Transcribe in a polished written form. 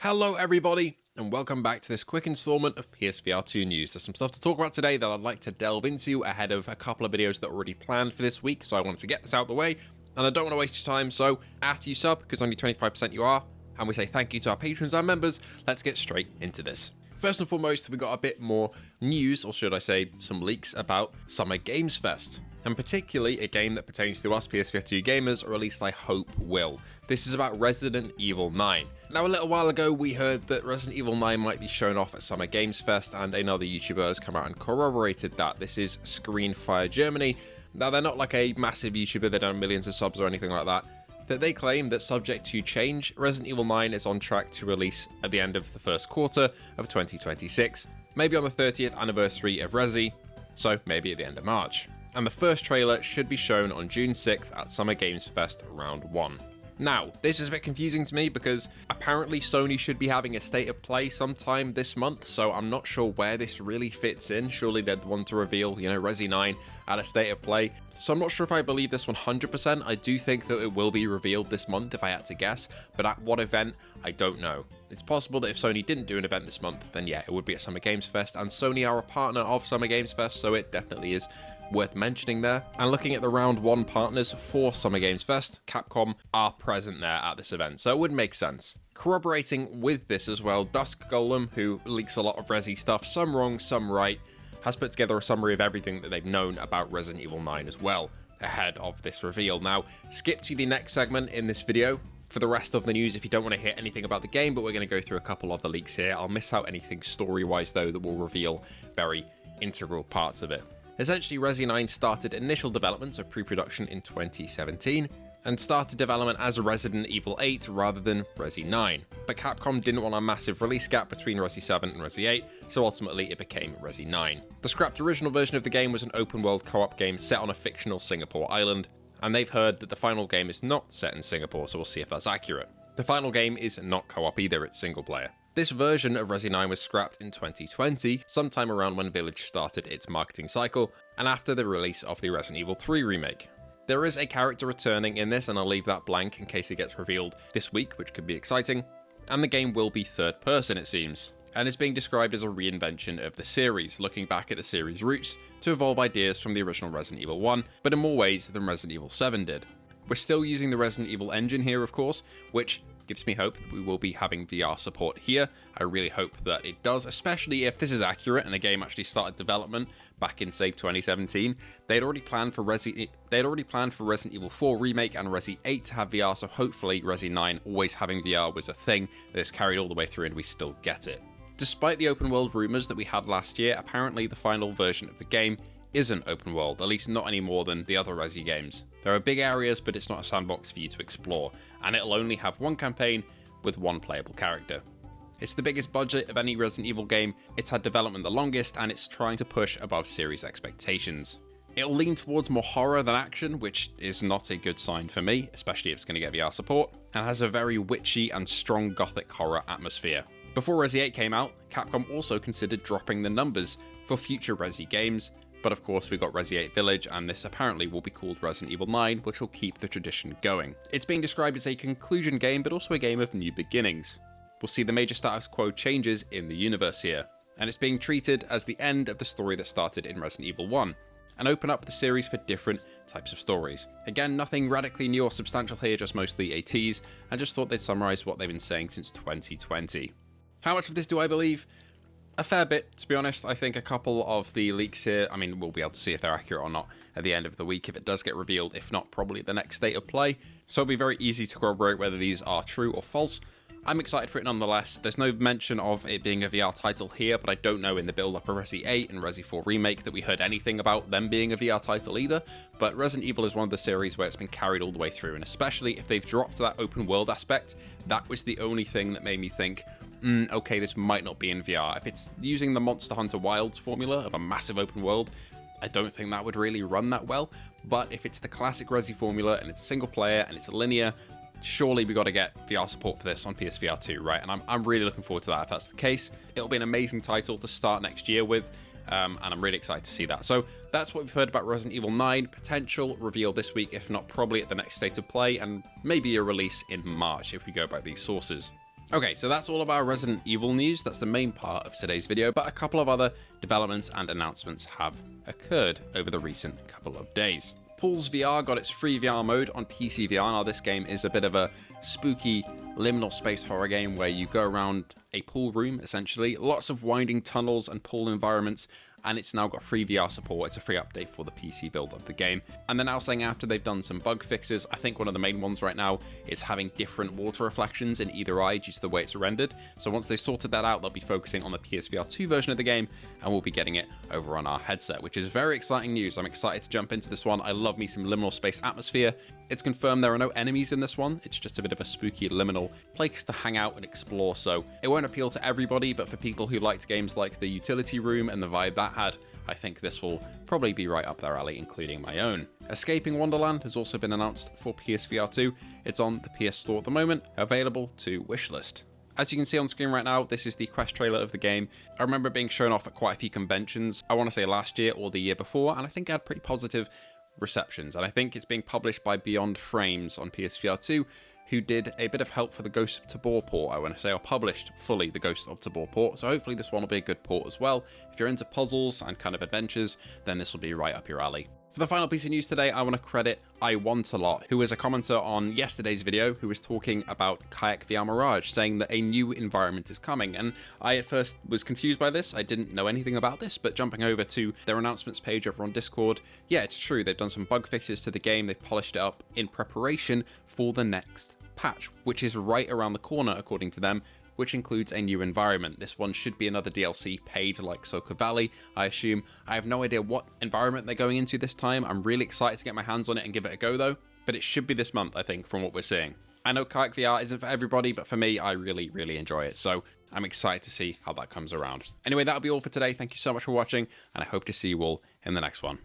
Hello everybody, and welcome back to this quick installment of PSVR2 news. There's some stuff to talk about today that I'd like to delve into ahead of a couple of videos that are already planned for this week, so I wanted to get this out of the way, and I don't want to waste your time, so after you sub, because only 25% you are, and we say thank you to our patrons and members, let's get straight into this. First and foremost, we got a bit more news, or should I say some leaks, about Summer Games Fest. And particularly a game that pertains to us PSVR2 gamers, or at least I hope will. This is about Resident Evil 9. Now, a little while ago, we heard that Resident Evil 9 might be shown off at Summer Games Fest, and another YouTuber has come out and corroborated that. This is Screenfire Germany. Now, they're not like a massive YouTuber, they don't have millions of subs or anything like that. That they claim that, subject to change, Resident Evil 9 is on track to release at the end of the first quarter of 2026, maybe on the 30th anniversary of Resi, so maybe at the end of March. And the first trailer should be shown on June 6th at Summer Games Fest Round 1. Now, this is a bit confusing to me because apparently Sony should be having a state of play sometime this month, so I'm not sure where this really fits in. Surely they'd want to reveal, Resi 9 at a state of play. So I'm not sure if I believe this 100%. I do think that it will be revealed this month if I had to guess, but at what event, I don't know. It's possible that if Sony didn't do an event this month, then yeah, it would be at Summer Games Fest, and Sony are a partner of Summer Games Fest, so it definitely is worth mentioning there. And looking at the round 1 partners for Summer Games Fest, Capcom are present there at this event, so it would make sense. Corroborating with this as well, Dusk Golem, who leaks a lot of Resi stuff, some wrong, some right, has put together a summary of everything that they've known about Resident Evil 9 as well, ahead of this reveal. Now, skip to the next segment in this video for the rest of the news if you don't want to hear anything about the game, but we're going to go through a couple of the leaks here. I'll miss out anything story-wise, though, that will reveal very integral parts of it. Essentially, Resi 9 started initial development, so pre-production, in 2017, and started development as Resident Evil 8 rather than Resi 9. But Capcom didn't want a massive release gap between Resi 7 and Resi 8, so ultimately it became Resi 9. The scrapped original version of the game was an open-world co-op game set on a fictional Singapore island, and they've heard that the final game is not set in Singapore, so we'll see if that's accurate. The final game is not co-op either, it's single player. This version of Resi 9 was scrapped in 2020, sometime around when Village started its marketing cycle, and after the release of the Resident Evil 3 remake. There is a character returning in this, and I'll leave that blank in case it gets revealed this week, which could be exciting, and the game will be third person, it seems, and is being described as a reinvention of the series, looking back at the series' roots to evolve ideas from the original Resident Evil 1, but in more ways than Resident Evil 7 did. We're still using the Resident Evil engine here, of course, which gives me hope that we will be having VR support here. I really hope that it does, especially if this is accurate and the game actually started development back in, say, 2017. They'd already planned for Resident Evil 4 Remake and Resi 8 to have VR, so hopefully Resi 9 always having VR was a thing that is carried all the way through and we still get it. Despite the open world rumors that we had last year, apparently the final version of the game isn't open world, at least not any more than the other Resi games. There are big areas, but it's not a sandbox for you to explore, and it'll only have one campaign with one playable character. It's the biggest budget of any Resident Evil game, it's had development the longest, and it's trying to push above series expectations. It'll lean towards more horror than action, which is not a good sign for me, especially if it's going to get VR support, and has a very witchy and strong gothic horror atmosphere. Before Resi 8 came out, Capcom also considered dropping the numbers for future Resi games, but of course we got Resi 8 Village, and this apparently will be called Resident Evil 9, which will keep the tradition going. It's being described as a conclusion game, but also a game of new beginnings. We'll see the major status quo changes in the universe here, and it's being treated as the end of the story that started in Resident Evil 1, and open up the series for different types of stories. Again, nothing radically new or substantial here, just mostly a tease, and just thought they'd summarise what they've been saying since 2020. How much of this do I believe? A fair bit, to be honest. I think a couple of the leaks here, we'll be able to see if they're accurate or not at the end of the week if it does get revealed, if not, probably the next state of play. So it'll be very easy to corroborate whether these are true or false. I'm excited for it nonetheless. There's no mention of it being a VR title here, but I don't know in the build-up of Resi 8 and Resi 4 Remake that we heard anything about them being a VR title either, but Resident Evil is one of the series where it's been carried all the way through, and especially if they've dropped that open world aspect, that was the only thing that made me think, okay, this might not be in VR. If it's using the Monster Hunter Wilds formula of a massive open world, I don't think that would really run that well, but if it's the classic Resi formula and it's single player and it's linear, surely we got to get VR support for this on PSVR 2, right? And I'm really looking forward to that if that's the case. It'll be an amazing title to start next year with, and I'm really excited to see that. So that's what we've heard about Resident Evil 9. Potential reveal this week, if not probably at the next state of play, and maybe a release in March if we go by these sources. Okay, so that's all of our Resident Evil news. That's the main part of today's video, but a couple of other developments and announcements have occurred over the recent couple of days. Pulse VR got its free VR mode on PC VR. Now, this game is a bit of a spooky liminal space horror game where you go around a pool room, essentially. Lots of winding tunnels and pool environments, and it's now got free VR support. It's a free update for the PC build of the game. And they're now saying after they've done some bug fixes, I think one of the main ones right now is having different water reflections in either eye due to the way it's rendered. So once they've sorted that out, they'll be focusing on the PSVR2 version of the game, and we'll be getting it over on our headset, which is very exciting news. I'm excited to jump into this one. I love me some liminal space atmosphere. It's confirmed there are no enemies in this one. It's just a bit of a spooky liminal place to hang out and explore. So it won't appeal to everybody, but for people who liked games like the Utility Room and the vibe that had, I think this will probably be right up their alley, including my own. Escaping Wonderland has also been announced for PSVR 2. It's on the PS Store at the moment, available to wishlist. As you can see on screen right now, this is the quest trailer of the game. I remember it being shown off at quite a few conventions, I want to say last year or the year before, and I think it had pretty positive receptions. And I think it's being published by Beyond Frames on PSVR 2, who did a bit of help for the Ghost of Tabor port, I want to say, or published fully the Ghost of Tabor port. So hopefully this one will be a good port as well. If you're into puzzles and kind of adventures, then this will be right up your alley. For the final piece of news today, I want to credit I Want a Lot, who is a commenter on yesterday's video, who was talking about Kayak VR Mirage, saying that a new environment is coming. And I at first was confused by this. I didn't know anything about this, but jumping over to their announcements page over on Discord, yeah, it's true. They've done some bug fixes to the game. They've polished it up in preparation for the next patch, which is right around the corner, according to them, which includes a new environment. This one should be another DLC paid like Soka Valley, I assume. I have no idea what environment they're going into this time. I'm really excited to get my hands on it and give it a go though, but it should be this month, I think, from what we're seeing. I know Kayak VR isn't for everybody, but for me, I really, really enjoy it. So I'm excited to see how that comes around. Anyway, that'll be all for today. Thank you so much for watching, and I hope to see you all in the next one.